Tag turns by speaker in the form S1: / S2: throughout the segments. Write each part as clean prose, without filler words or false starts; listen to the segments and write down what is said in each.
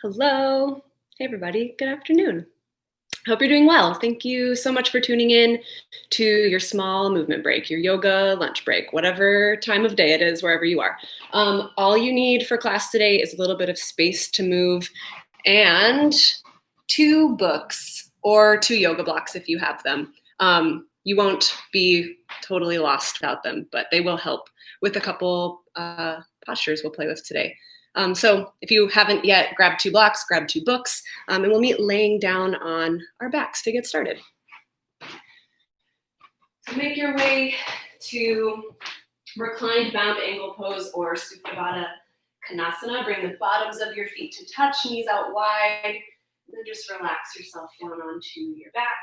S1: Hello. Hey, everybody. Good afternoon. Hope you're doing well. Thank you so much for tuning in to your small movement break, your yoga lunch break, whatever time of day it is, wherever you are. All you need for class today is a little bit of space to move and two books or two yoga blocks if you have them. You won't be totally lost without them, but they will help with a couple postures we'll play with today. So if you haven't yet, grab two blocks, grab two books, and we'll meet laying down on our backs to get started. So make your way to reclined bound angle pose or Supta Konasana. Bring the bottoms of your feet to touch, knees out wide, and then just relax yourself down onto your back.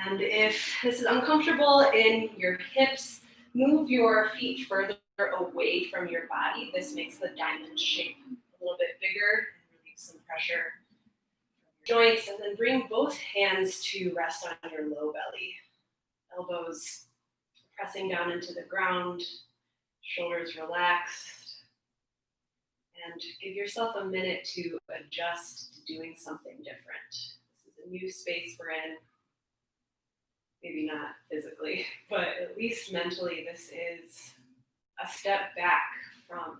S1: And if this is uncomfortable in your hips, move your feet further away from your body. This makes the diamond shape a little bit bigger and relieve some pressure from your joints. And then bring both hands to rest on your low belly. Elbows pressing down into the ground, shoulders relaxed. And give yourself a minute to adjust to doing something different. This is a new space we're in. Maybe not physically, but at least mentally, this is a step back from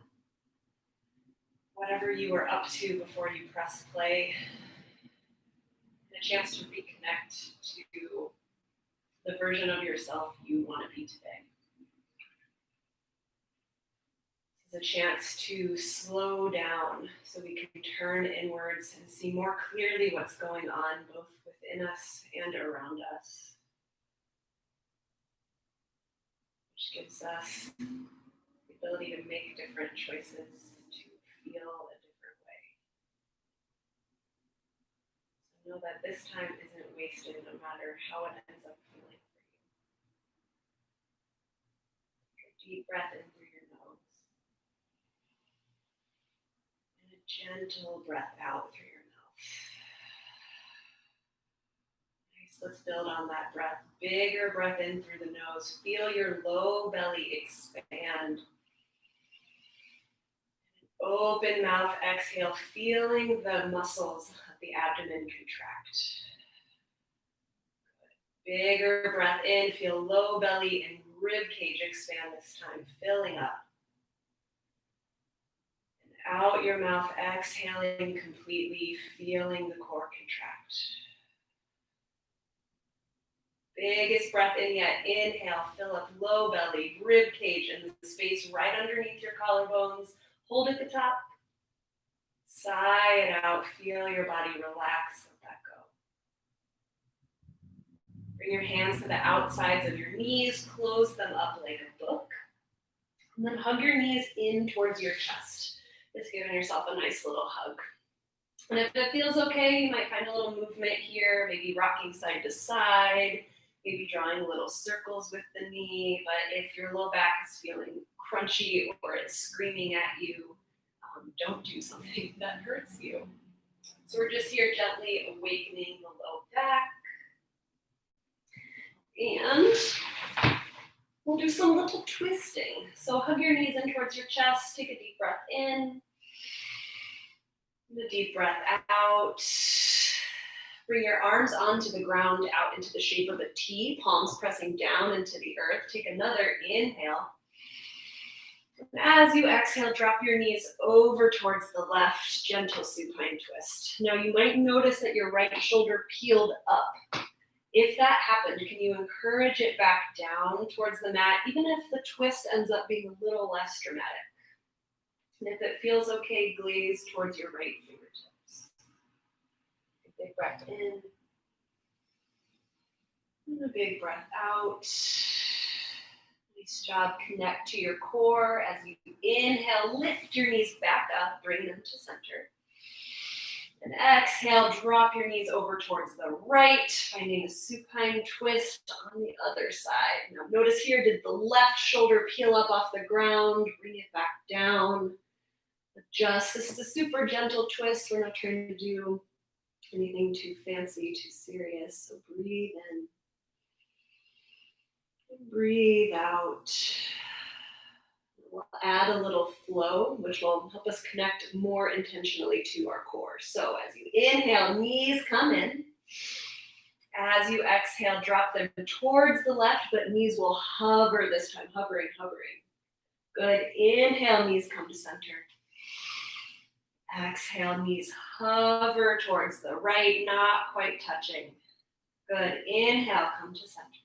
S1: whatever you were up to before you press play, and a chance to reconnect to the version of yourself you want to be today. This is a chance to slow down so we can turn inwards and see more clearly what's going on both within us and around us. Which gives us the ability to make different choices, to feel a different way. So know that this time isn't wasted no matter how it ends up feeling for you. Take a deep breath in through your nose. And a gentle breath out through your mouth. Let's build on that breath. Bigger breath in through the nose. Feel your low belly expand. Open mouth, exhale, feeling the muscles of the abdomen contract. Good. Bigger breath in, feel low belly and rib cage expand this time, filling up. And out your mouth, exhaling completely, feeling the core contract. Biggest breath in yet. Inhale, fill up low belly, rib cage, and the space right underneath your collarbones. Hold at the top. Sigh it out. Feel your body relax. Let that go. Bring your hands to the outsides of your knees. Close them up like a book. And then hug your knees in towards your chest. Just giving yourself a nice little hug. And if it feels okay, you might find a little movement here, maybe rocking side to side. Maybe drawing little circles with the knee, but if your low back is feeling crunchy or it's screaming at you, don't do something that hurts you. So we're just here gently awakening the low back. And we'll do some little twisting. So hug your knees in towards your chest, take a deep breath in, and a deep breath out. Bring your arms onto the ground, out into the shape of a T, palms pressing down into the earth. Take another inhale. And as you exhale, drop your knees over towards the left, gentle supine twist. Now you might notice that your right shoulder peeled up. If that happened, can you encourage it back down towards the mat, even if the twist ends up being a little less dramatic? And if it feels okay, glaze towards your right fingertips. Big breath in, and a big breath out. Nice job. Connect to your core. As you inhale, lift your knees back up, bring them to center. And exhale, drop your knees over towards the right, finding a supine twist on the other side. Now notice here, did the left shoulder peel up off the ground? Bring it back down. Adjust. This is a super gentle twist. We're not trying to do anything too fancy, too serious. So breathe in and breathe out. We'll add a little flow flow, which will help us connect more intentionally to our core. So as you inhale, knees come in. As you exhale, drop them towards the left, but knees will hover this time, hovering, hovering. Good. Inhale, knees come to center. Exhale, knees hover towards the right, not quite touching. Good. Inhale, come to center.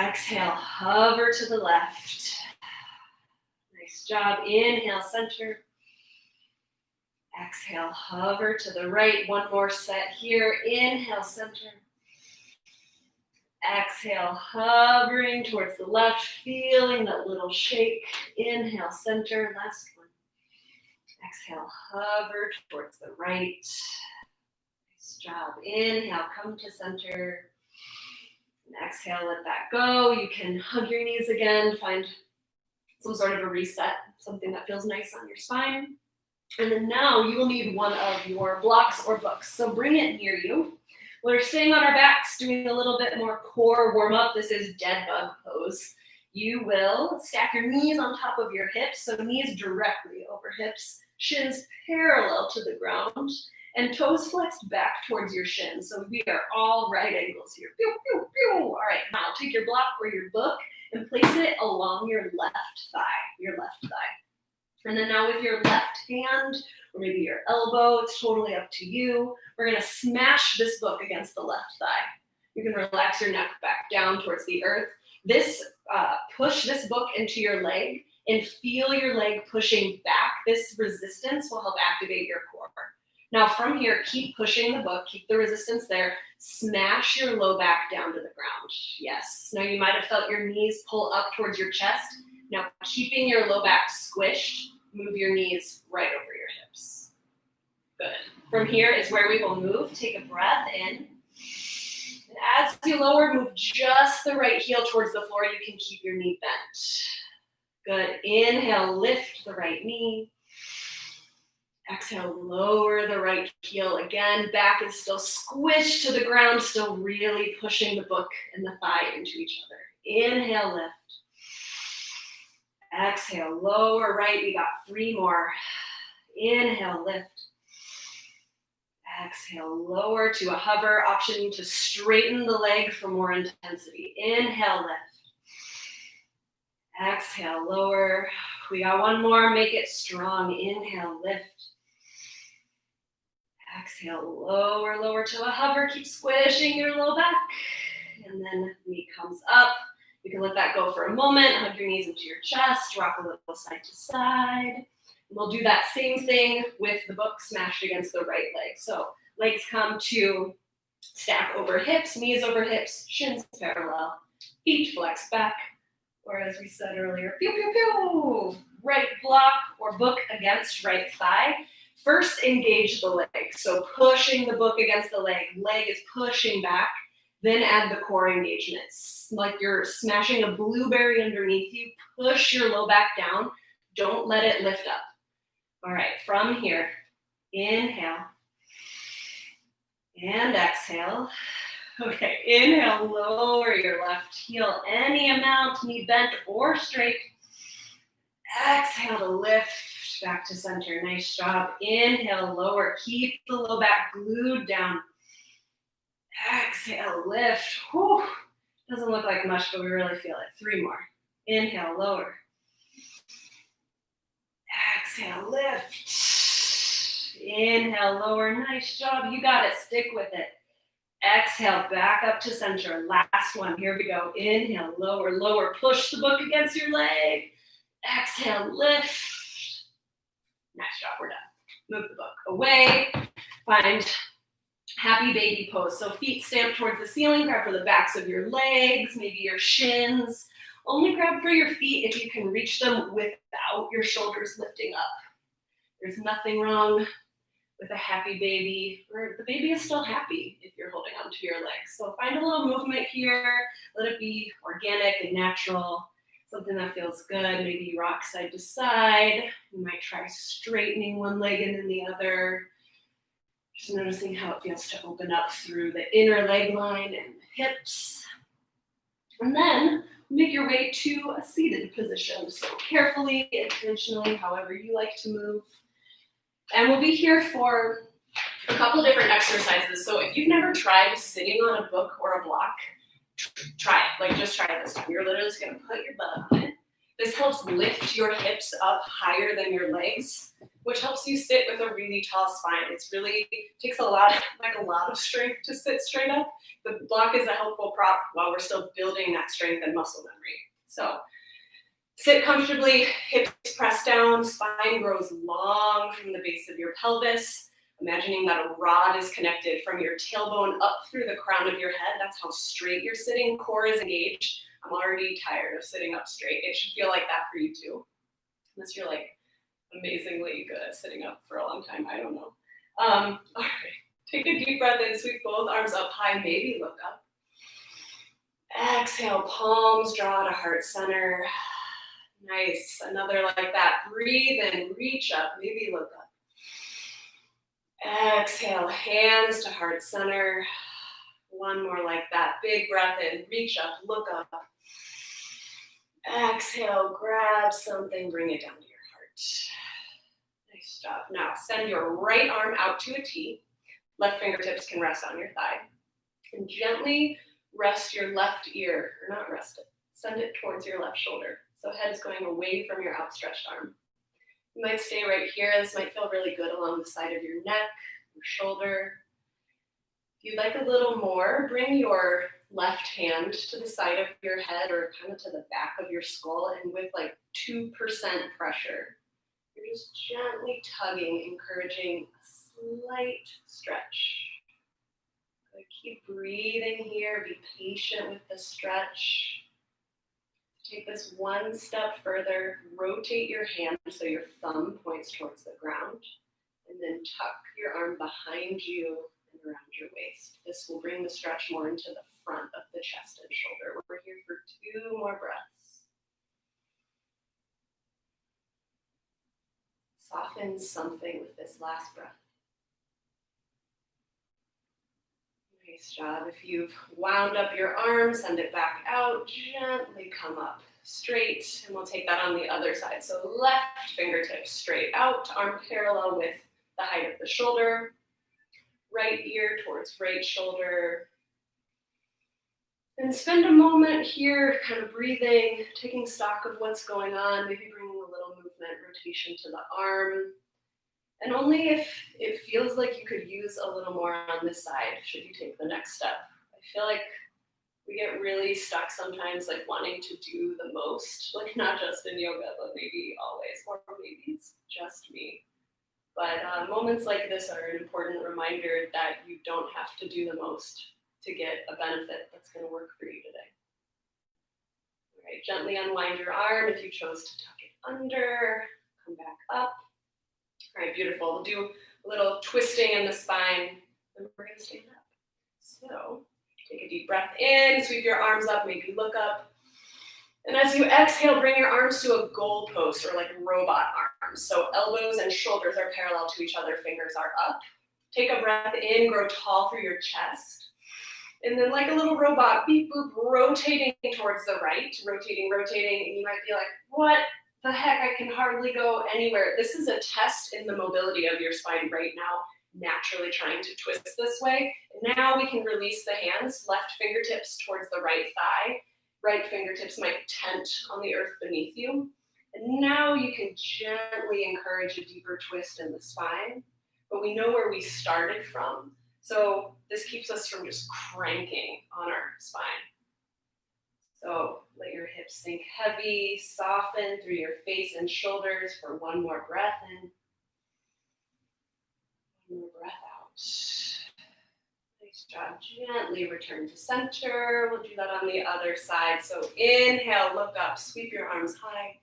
S1: Exhale, hover to the left. Nice job. Inhale, center. Exhale, hover to the right. One more set here. Inhale, center. Exhale, hovering towards the left, feeling that little shake. Inhale, center. Last one. Exhale, hover towards the right. Nice job. Inhale, come to center. And exhale, let that go. You can hug your knees again, find some sort of a reset, something that feels nice on your spine. And then now you will need one of your blocks or books. So bring it near you. We're staying on our backs, doing a little bit more core warm up. This is dead bug pose. You will stack your knees on top of your hips. So knees directly over hips, shins parallel to the ground, and toes flexed back towards your shins. So we are all right angles here. Pew, pew, pew. All right, now take your block or your book and place it along your left thigh, And then now with your left hand, or maybe your elbow, it's totally up to you. We're gonna smash this book against the left thigh. You can relax your neck back down towards the earth. Push this book into your leg and feel your leg pushing back. This resistance will help activate your core. Now from here, keep pushing the book, keep the resistance there, smash your low back down to the ground. Yes, now you might have felt your knees pull up towards your chest. Now keeping your low back squished, move your knees right over your hips. Good. From here is where we will move. Take a breath in. And as you lower, move just the right heel towards the floor. You can keep your knee bent. Good. Inhale, lift the right knee. Exhale, lower the right heel again. Back is still squished to the ground, still really pushing the book and the thigh into each other. Inhale, lift. Exhale, lower right. We got 3 more. Inhale, lift. Exhale, lower to a hover. Option to straighten the leg for more intensity. Inhale, lift. Exhale, lower. We got 1 more. Make it strong. Inhale, lift. Exhale, lower, lower to a hover. Keep squishing your low back. And then knee comes up. You can let that go for a moment. Hug your knees into your chest. Rock a little side to side. And we'll do that same thing with the book smashed against the right leg. So legs come to stack over hips, knees over hips, shins parallel, feet flex back. Or as we said earlier, pew, pew, pew. Right block or book against right thigh. First, engage the leg. So pushing the book against the leg. Leg is pushing back. Then add the core engagements. Like you're smashing a blueberry underneath you. Push your low back down. Don't let it lift up. All right, from here, inhale and exhale. Okay, inhale, lower your left heel any amount, knee bent or straight. Exhale to lift back to center. Nice job. Inhale, lower. Keep the low back glued down. Exhale, lift. Whew. Doesn't look like much, but we really feel it. 3 more. Inhale, lower. Exhale, lift. Inhale, lower. Nice job. You got it. Stick with it. Exhale, back up to center. Last one. Here we go. Inhale, lower, lower. Push the book against your leg. Exhale, lift. Nice job. We're done. Move the book away. Find happy baby pose. So feet stamp towards the ceiling. Grab for the backs of your legs, maybe your shins. Only grab for your feet if you can reach them without your shoulders lifting up. There's nothing wrong with a happy baby, or the baby is still happy if you're holding onto your legs. So find a little movement here. Let it be organic and natural. Something that feels good. Maybe you rock side to side. You might try straightening one leg and then the other. Just noticing how it feels to open up through the inner leg line and hips. And then make your way to a seated position. So carefully, intentionally, however you like to move. And we'll be here for a couple different exercises. So if you've never tried sitting on a book or a block, try it. Like, just try it this time. You're literally just gonna put your butt on it. This helps lift your hips up higher than your legs, which helps you sit with a really tall spine. It's really takes a lot of strength to sit straight up. The block is a helpful prop while we're still building that strength and muscle memory. So sit comfortably, hips pressed down, spine grows long from the base of your pelvis. Imagining that a rod is connected from your tailbone up through the crown of your head. That's how straight you're sitting. Core is engaged. I'm already tired of sitting up straight. It should feel like that for you too. Unless you're like amazingly good at sitting up for a long time. I don't know. All right. Take a deep breath in. Sweep both arms up high. Maybe look up. Exhale. Palms draw to heart center. Nice. Another like that. Breathe in. Reach up. Maybe look up. Exhale, hands to heart center. One more like that. Big breath in, reach up, look up. Exhale, grab something, bring it down to your heart. Nice job. Now send your right arm out to a T. Left fingertips can rest on your thigh. And gently rest your left ear, or not rest it, send it towards your left shoulder. So head is going away from your outstretched arm. You might stay right here. This might feel really good along the side of your neck, your shoulder. If you'd like a little more, bring your left hand to the side of your head or kind of to the back of your skull, and with like 2% pressure, you're just gently tugging, encouraging a slight stretch. Keep breathing here. Be patient with the stretch. Take this one step further, rotate your hand so your thumb points towards the ground, and then tuck your arm behind you and around your waist. This will bring the stretch more into the front of the chest and shoulder. We're here for 2 more breaths. Soften something with this last breath. Nice job. If you've wound up your arm, send it back out. Gently come up straight, and we'll take that on the other side. So left fingertips straight out, arm parallel with the height of the shoulder. Right ear towards right shoulder. And spend a moment here kind of breathing, taking stock of what's going on, maybe bringing a little movement, rotation to the arm. And only if it feels like you could use a little more on this side should you take the next step. I feel like we get really stuck sometimes like wanting to do the most, like not just in yoga, but maybe always, or maybe it's just me. But moments like this are an important reminder that you don't have to do the most to get a benefit that's going to work for you today. All right, gently unwind your arm if you chose to tuck it under, come back up. All right, beautiful. We'll do a little twisting in the spine, and we're going to stand up. So take a deep breath in, sweep your arms up, maybe look up. And as you exhale, bring your arms to a goal post or like robot arms. So elbows and shoulders are parallel to each other, fingers are up. Take a breath in, grow tall through your chest. And then like a little robot, beep boop, rotating towards the right, rotating, and you might be like, what the heck, I can hardly go anywhere. This is a test in the mobility of your spine right now, naturally trying to twist this way. And now we can release the hands, left fingertips towards the right thigh. Right fingertips might tent on the earth beneath you. And now you can gently encourage a deeper twist in the spine, but we know where we started from. So this keeps us from just cranking on our spine. So let your hips sink heavy, soften through your face and shoulders for one more breath in. One more breath out. Nice job. Gently return to center. We'll do that on the other side. So inhale, look up, sweep your arms high.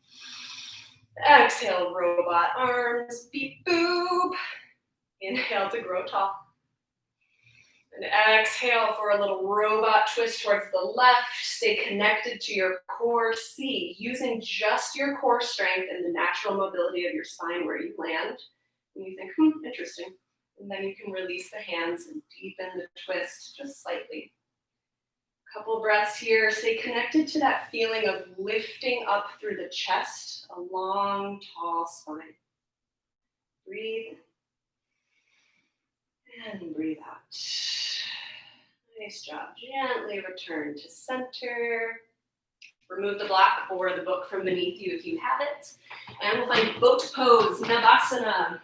S1: Exhale, robot arms, beep boop. Inhale to grow tall. And exhale for a little robot twist towards the left. Stay connected to your core. See, using just your core strength and the natural mobility of your spine where you land. And you think, interesting. And then you can release the hands and deepen the twist just slightly. Couple breaths here. Stay connected to that feeling of lifting up through the chest, a long, tall spine. Breathe and breathe out. Nice job. Gently return to center. Remove the block or the book from beneath you if you have it. And we'll find boat pose, Navasana.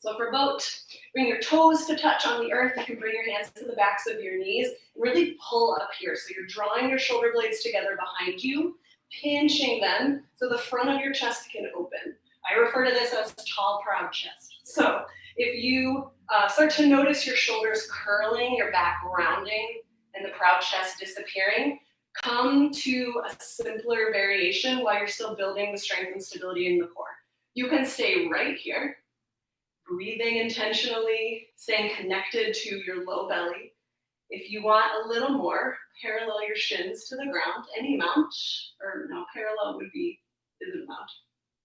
S1: So for boat, bring your toes to touch on the earth. You can bring your hands to the backs of your knees and really pull up here. So you're drawing your shoulder blades together behind you, pinching them so the front of your chest can open. I refer to this as tall, proud chest. So if you start to notice your shoulders curling, your back rounding, and the proud chest disappearing, come to a simpler variation while you're still building the strength and stability in the core. You can stay right here, breathing intentionally, staying connected to your low belly. If you want a little more, parallel your shins to the ground, any amount, or no, parallel is an amount.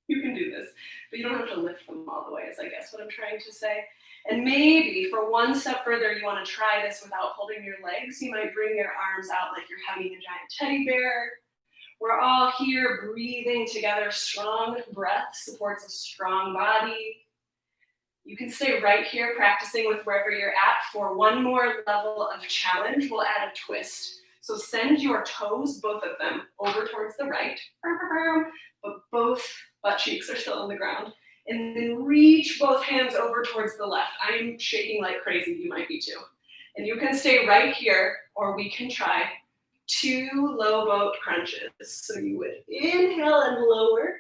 S1: You can do this, but you don't have to lift them all the way, is I guess what I'm trying to say. And maybe for one step further, you want to try this without holding your legs. You might bring your arms out like you're hugging a giant teddy bear. We're all here breathing together. Strong breath supports a strong body. You can stay right here practicing with wherever you're at. For one more level of challenge, we'll add a twist. So send your toes, both of them, over towards the right, but both butt cheeks are still on the ground. And then reach both hands over towards the left. I'm shaking like crazy, you might be too. And you can stay right here, or we can try 2 low boat crunches. So you would inhale and lower,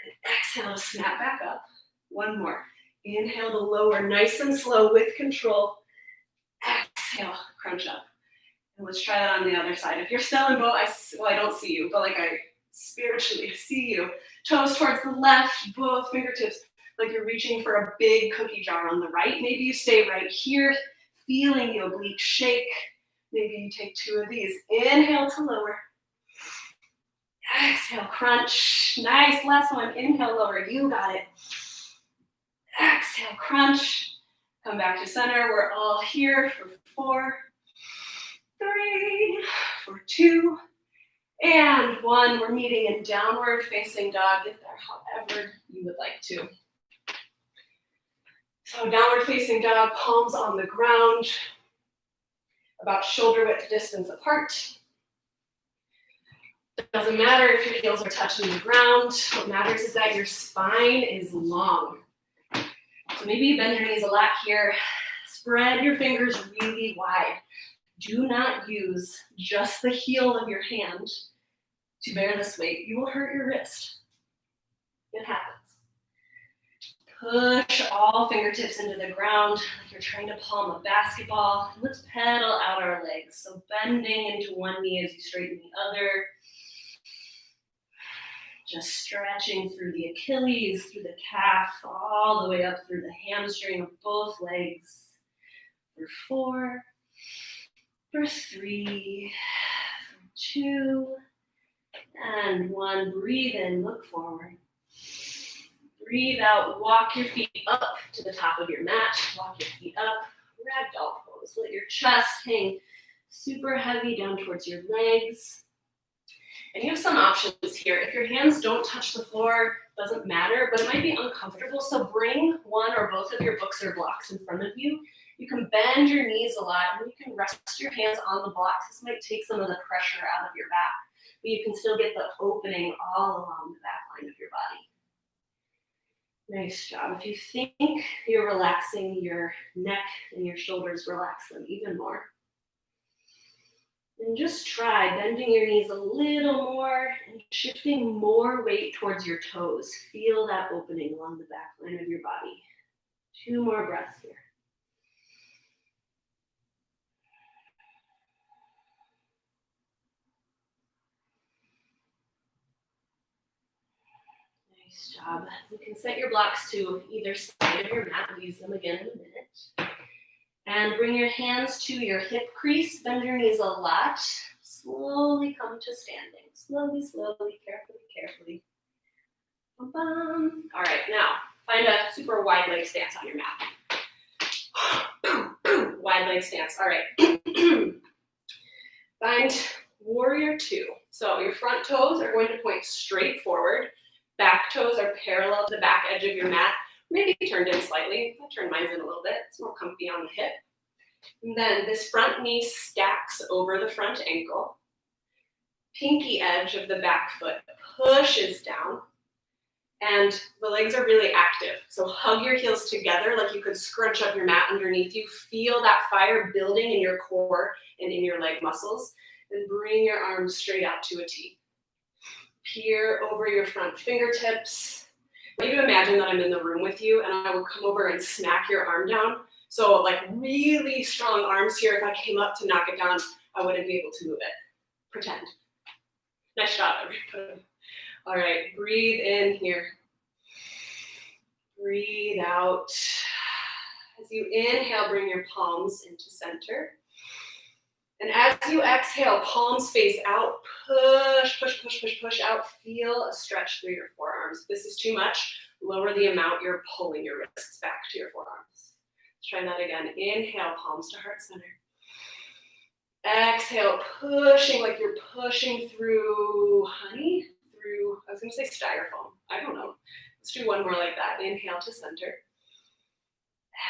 S1: and exhale to snap back up. One more. Inhale to lower, nice and slow with control. Exhale, crunch up. And let's try that on the other side. If you're still in boat, I don't see you, but like I spiritually see you. Toes towards the left, both fingertips, like you're reaching for a big cookie jar on the right. Maybe you stay right here, feeling the oblique shake. Maybe you take 2 of these. Inhale to lower. Exhale, crunch. Nice, last one. Inhale, lower. You got it. Exhale, crunch. Come back to center. We're all here for 4, 3, for 2, and 1. We're meeting in downward facing dog. Get there however you would like to. So downward facing dog, palms on the ground, about shoulder width distance apart. It doesn't matter if your heels are touching the ground. What matters is that your spine is long. So maybe you bend your knees a lot here. Spread your fingers really wide. Do not use just the heel of your hand to bear this weight. You will hurt your wrist. It happens. Push all fingertips into the ground like you're trying to palm a basketball. Let's pedal out our legs. So bending into one knee as you straighten the other. Just stretching through the Achilles, through the calf, all the way up through the hamstring of both legs. For 4, for 3, for 2, and 1. Breathe in, look forward. Breathe out, walk your feet up to the top of your mat. Walk your feet up, ragdoll pose. Let your chest hang super heavy down towards your legs. And you have some options here. If your hands don't touch the floor, doesn't matter, but it might be uncomfortable. So bring one or both of your books or blocks in front of you. You can bend your knees a lot, and you can rest your hands on the blocks. This might take some of the pressure out of your back, but you can still get the opening all along the back line of your body. Nice job. If you think you're relaxing your neck and your shoulders, relax them even more. And just try bending your knees a little more and shifting more weight towards your toes. Feel that opening along the back line of your body. 2 more breaths here. Nice job. You can set your blocks to either side of your mat. We'll use them again in a minute. And bring your hands to your hip crease. Bend your knees a lot. Slowly come to standing. Slowly, slowly, carefully, carefully. All right, now find a super wide leg stance on your mat. Wide leg stance. All right. Find warrior two. So your front toes are going to point straight forward. Back toes are parallel to the back edge of your mat, maybe turned in slightly. I turned mine in a little bit. It's more comfy on the hip. And then this front knee stacks over the front ankle. Pinky edge of the back foot pushes down. And the legs are really active. So hug your heels together like you could scrunch up your mat underneath you. Feel that fire building in your core and in your leg muscles. Then bring your arms straight out to a T. Peer over your front fingertips. I want you to imagine that I'm in the room with you and I will come over and smack your arm down. So like really strong arms here. If I came up to knock it down, I wouldn't be able to move it. Pretend. Nice shot, everybody. All right, breathe in here. Breathe out. As you inhale, bring your palms into center. And as you exhale, palms face out. Push, push, push, push, push out. Feel a stretch through your forearms. If this is too much, lower the amount you're pulling your wrists back to your forearms. Let's try that again. Inhale, palms to heart center. Exhale, pushing like you're pushing through honey. I was going to say styrofoam. I don't know. Let's do one more like that. Inhale to center.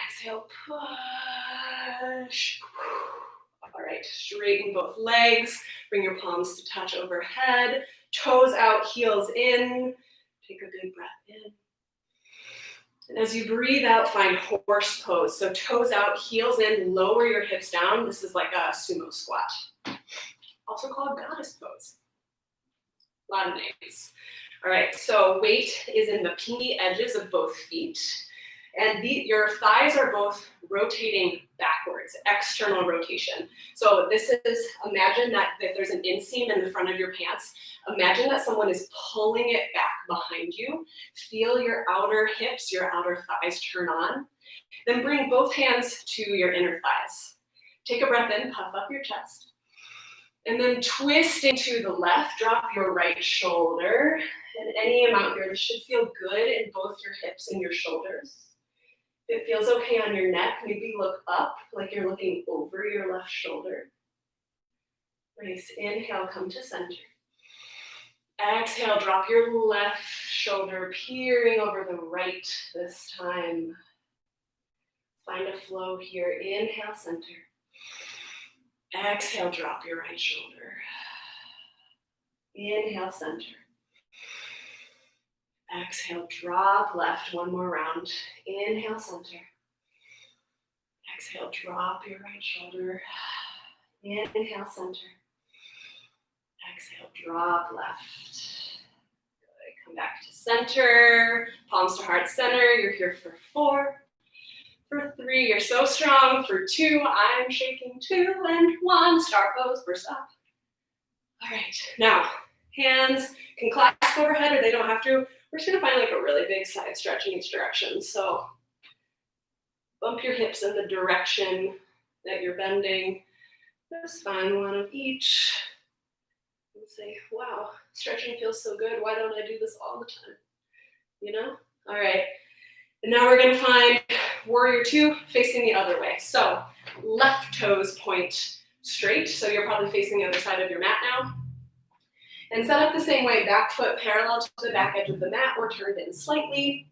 S1: Exhale, push. All right, straighten both legs. Bring your palms to touch overhead. Toes out, heels in. Take a big breath in. And as you breathe out, find horse pose. So toes out, heels in, lower your hips down. This is like a sumo squat. Also called goddess pose. A lot of names. All right, so weight is in the pinky edges of both feet. And your thighs are both rotating backwards, external rotation. So this is, imagine that if there's an inseam in the front of your pants, imagine that someone is pulling it back behind you. Feel your outer hips, your outer thighs turn on. Then bring both hands to your inner thighs. Take a breath in, puff up your chest. And then twisting to the left, drop your right shoulder. And any amount here, this should feel good in both your hips and your shoulders. If it feels okay on your neck, maybe look up like you're looking over your left shoulder. Nice. Inhale, come to center. Exhale, drop your left shoulder, peering over the right this time. Find a flow here. Inhale, center. Exhale, drop your right shoulder. Inhale, center. Exhale, drop left, one more round. Inhale, center. Exhale, drop your right shoulder. Inhale, center. Exhale, drop left. Good. Come back to center. Palms to heart center. You're here for 4. For 3, you're so strong. For 2, I'm shaking 2 and 1. Star pose, burst up. All right, now hands can clasp overhead or they don't have to. We're just gonna find like a really big side stretch in each direction. So bump your hips in the direction that you're bending. Just find one of each. And say, wow, stretching feels so good. Why don't I do this all the time? You know? All right. And now we're gonna find warrior 2 facing the other way. So left toes point straight. So you're probably facing the other side of your mat now. And set up the same way, back foot parallel to the back edge of the mat or turned in slightly.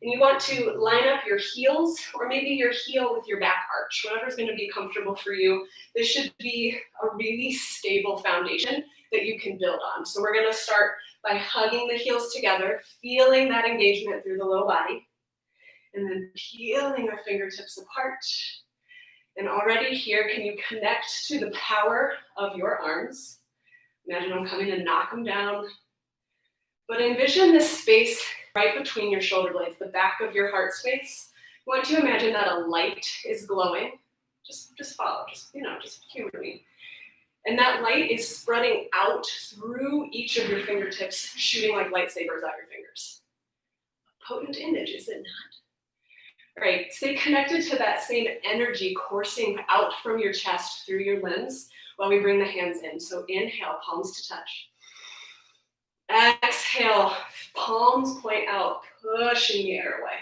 S1: And you want to line up your heels or maybe your heel with your back arch, whatever's gonna be comfortable for you. This should be a really stable foundation that you can build on. So we're gonna start by hugging the heels together, feeling that engagement through the low body, and then peeling our fingertips apart. And already here, can you connect to the power of your arms? Imagine them coming to knock them down. But envision this space right between your shoulder blades, the back of your heart space. You want to imagine that a light is glowing. Just follow, just humor me. And that light is spreading out through each of your fingertips, shooting like lightsabers out your fingers. A potent image, is it not? All right, stay connected to that same energy coursing out from your chest through your limbs while we bring the hands in. So inhale, palms to touch. Exhale, palms point out, pushing the air away.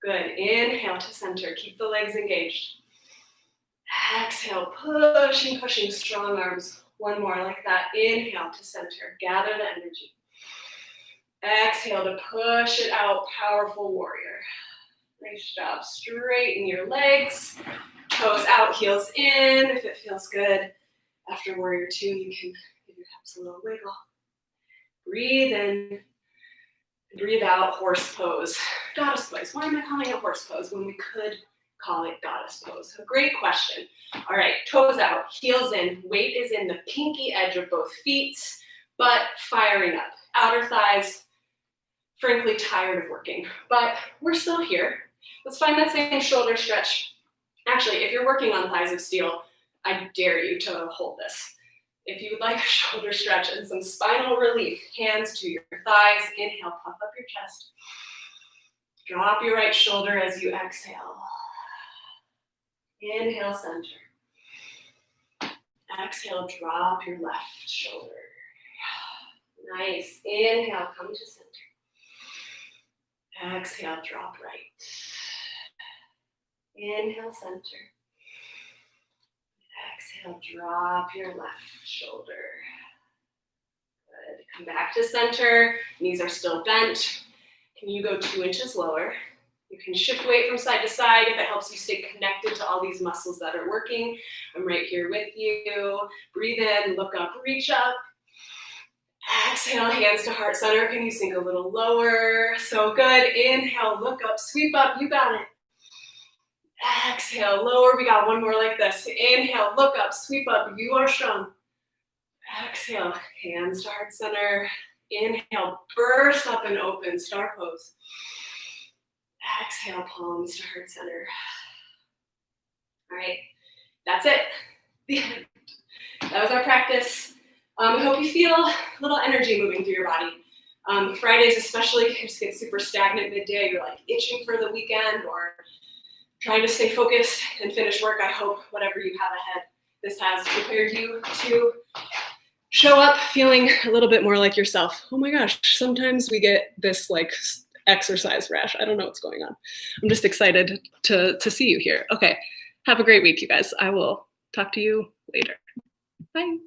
S1: Good, inhale to center, keep the legs engaged. Exhale, pushing strong arms. One more like that. Inhale to center, gather the energy. Exhale to push it out, powerful warrior. Nice job. Straighten your legs, toes out, heels in. If it feels good, after warrior two, you can give your hips a little wiggle. Breathe in, breathe out, horse pose. Goddess pose. Why am I calling it horse pose when we could call it goddess pose? A great question. All right, toes out, heels in. Weight is in the pinky edge of both feet, butt firing up. Outer thighs, frankly, tired of working, but we're still here. Let's find that same shoulder stretch. Actually, if you're working on thighs of steel, I dare you to hold this. If you would like a shoulder stretch and some spinal relief, hands to your thighs. Inhale, puff up your chest. Drop your right shoulder as you exhale. Inhale, center. Exhale, drop your left shoulder. Nice. Inhale, come to center. Exhale, drop right. Inhale, center. Exhale, drop your left shoulder. Good. Come back to center. Knees are still bent. Can you go 2 inches lower? You can shift weight from side to side if it helps you stay connected to all these muscles that are working. I'm right here with you. Breathe in, look up, reach up. Exhale, hands to heart center. Can you sink a little lower? So good. Inhale, look up, sweep up. You got it. Exhale, lower. We got one more like this. Inhale, look up, sweep up. You are strong. Exhale, hands to heart center. Inhale, burst up and open, star pose. Exhale, palms to heart center. All right, that's it. The end. That was our practice. I hope you feel a little energy moving through your body. Fridays especially, you just get super stagnant midday. You're like itching for the weekend or trying to stay focused and finish work. I hope whatever you have ahead, this has prepared you to show up feeling a little bit more like yourself. Oh my gosh, sometimes we get this like exercise rash. I don't know what's going on. I'm just excited to see you here. Okay, have a great week, you guys. I will talk to you later. Bye.